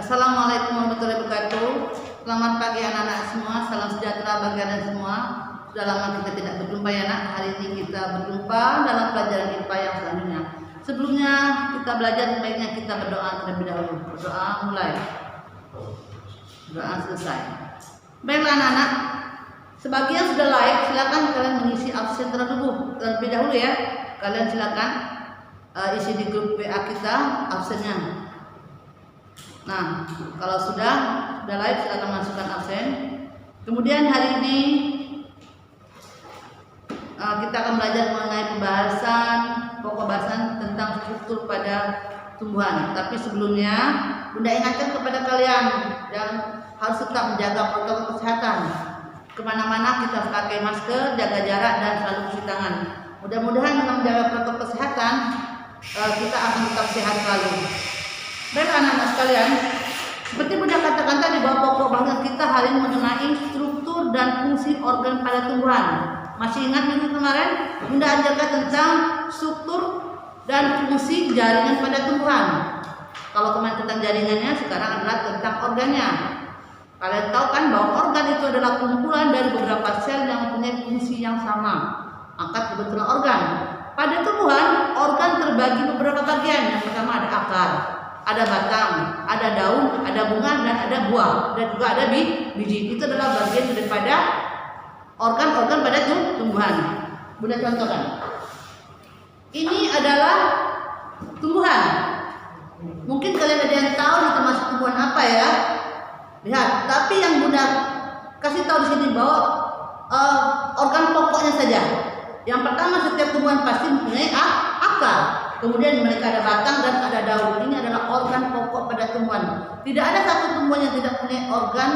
Assalamualaikum warahmatullahi wabarakatuh. Selamat pagi anak-anak semua. Salam sejahtera bagi kalian semua. Sudah lama kita tidak berjumpa ya nak. Hari ini kita berjumpa dalam pelajaran IPA yang selanjutnya. Sebelumnya kita belajar, baiknya kita berdoa terlebih dahulu. Berdoa mulai. Doa selesai. Baiklah anak-anak. Sebagian sudah like, silakan kalian mengisi absen terlebih dahulu ya. Kalian silakan isi di grup WA kita absennya. Nah, kalau sudah like, silakan masukkan absen. Kemudian hari ini kita akan belajar mengenai pokok bahasan tentang struktur pada tumbuhan. Tapi sebelumnya, Bunda ingatkan kepada kalian yang harus tetap menjaga protokol kesehatan. Kemana-mana kita pakai masker, jaga jarak dan selalu cuci tangan. Mudah-mudahan dengan menjaga protokol kesehatan kita akan tetap sehat selalu. Baik anak-anak sekalian, seperti Bunda katakan tadi bahwa pokok bahasan kita hari ini mengenai struktur dan fungsi organ pada tumbuhan. Masih ingat minggu kemarin Bunda ajarkan tentang struktur dan fungsi jaringan pada tumbuhan. Kalau kemarin tentang jaringannya, sekarang adalah tentang organnya. Kalian tahu kan bahwa organ itu adalah kumpulan dari beberapa sel yang mempunyai fungsi yang sama. Maka kebetulan organ. Pada tumbuhan, organ terbagi beberapa bagian. Yang pertama ada akar, ada batang, ada daun, ada bunga, dan ada buah, dan juga ada biji. Itu adalah bagian daripada organ-organ pada tumbuhan. Bunda contohkan. Ini adalah tumbuhan. Mungkin kalian ada yang tahu itu termasuk tumbuhan apa ya? Lihat. Tapi yang Bunda kasih tahu di sini bahwa organ pokoknya saja. Yang pertama, setiap tumbuhan pasti mempunyai akar. Kemudian mereka ada batang dan ada daun. Ini adalah organ pokok pada tumbuhan. Tidak ada satu tumbuhan yang tidak punya organ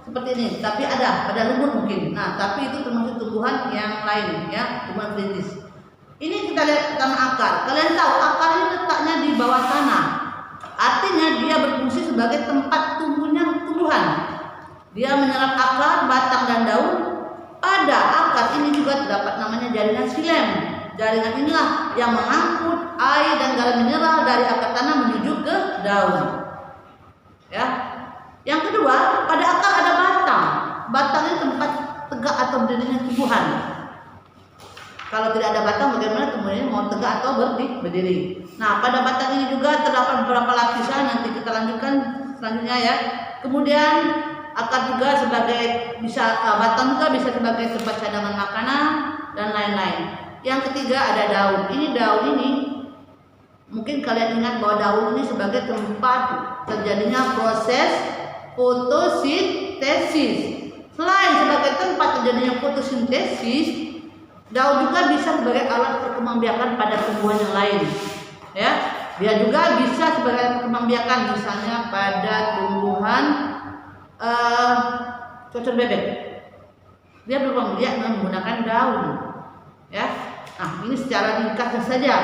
seperti ini. Tapi ada pada lumut mungkin. Nah, tapi itu termasuk tumbuhan yang lain ya, tumbuhan perintis. Ini kita lihat pertama akar. Kalian tahu akar ini letaknya di bawah tanah. Artinya dia berfungsi sebagai tempat tumbuhnya tumbuhan. Dia menyerap akar, batang dan daun. Pada akar ini juga terdapat namanya jaringan xilem. Jaringan inilah yang mengangkut air dan garam mineral dari akar tanah menuju ke daun. Ya. Yang kedua, pada akar ada batang. Batang ini tempat tegak atau berdirinya tumbuhan. Kalau tidak ada batang, bagaimana tumbuhannya mau tegak atau berdiri? Nah, pada batang ini juga terdapat beberapa lapisan. Nanti kita lanjutkan selanjutnya ya. Kemudian akar juga batang juga bisa sebagai tempat cadangan makanan dan lain-lain. Yang ketiga ada daun. Daun ini mungkin kalian ingat bahwa daun ini sebagai tempat terjadinya proses fotosintesis. Selain sebagai tempat terjadinya fotosintesis, daun juga bisa sebagai alat perkembangbiakan pada tumbuhan yang lain. Ya, dia juga bisa sebagai alat perkembangbiakan, misalnya pada tumbuhan cocok bebek. Dia berkembang menggunakan daun. Ya. Nah, ini secara ringkas saja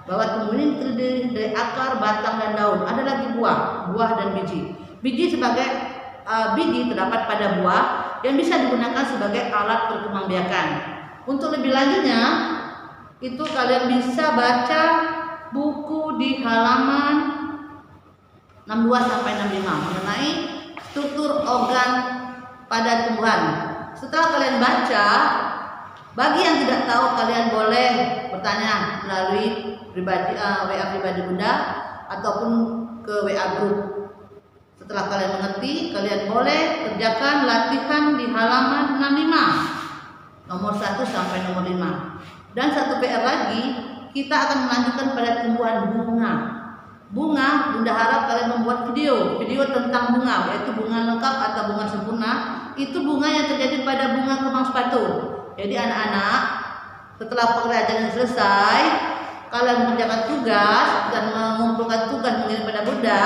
bahwa tumbuhan ini terdiri dari akar, batang dan daun. Ada lagi buah dan biji. Biji sebagai biji terdapat pada buah yang bisa digunakan sebagai alat perkembangbiakan. Untuk lebih lanjutnya, itu kalian bisa baca buku di halaman 62 sampai 65 mengenai struktur organ pada tumbuhan. Setelah kalian baca, bagi yang tidak tahu kalian boleh bertanya melalui WA pribadi Bunda ataupun ke WA grup. Setelah kalian mengerti, kalian boleh kerjakan latihan di halaman 65 nomor 1 sampai nomor 5. Dan satu PR lagi, kita akan melanjutkan pada tumbuhan bunga. Bunga, Bunda harap kalian membuat video tentang bunga, yaitu bunga lengkap atau bunga sempurna. Itu bunga yang terjadi pada bunga kembang sepatu. Jadi anak-anak, setelah pelajaran selesai, kalian mengerjakan tugas dan mengumpulkan tugas mengirim pada Bunda.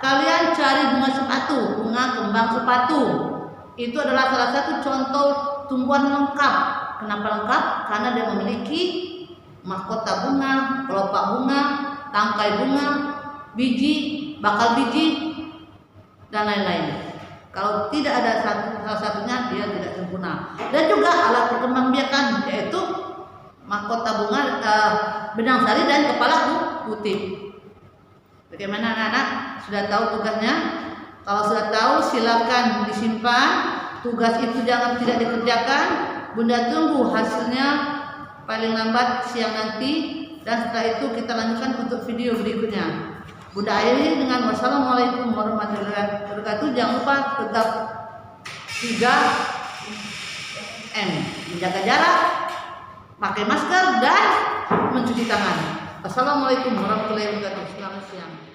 Kalian cari bunga sepatu, bunga kembang sepatu. Itu adalah salah satu contoh tumbuhan lengkap. Kenapa lengkap? Karena dia memiliki mahkota bunga, kelopak bunga, tangkai bunga, biji, bakal biji, dan lain-lain. Kalau tidak ada salah satunya, dia tidak sempurna. Dan juga alat perkembangbiakan, yaitu mahkota bunga, benang sari dan kepala putih. Oke. Bagaimana anak-anak? Sudah tahu tugasnya? Kalau sudah tahu silakan disimpan. Tugas itu jangan tidak dikerjakan. Bunda tunggu hasilnya paling lambat siang nanti, dan setelah itu kita lanjutkan untuk video berikutnya. Bunda akhiri dengan wassalamualaikum warahmatullahi wabarakatuh. Jangan lupa tetap 3M, menjaga jarak, pakai masker, dan mencuci tangan. Wassalamualaikum warahmatullahi wabarakatuh. Selamat siang.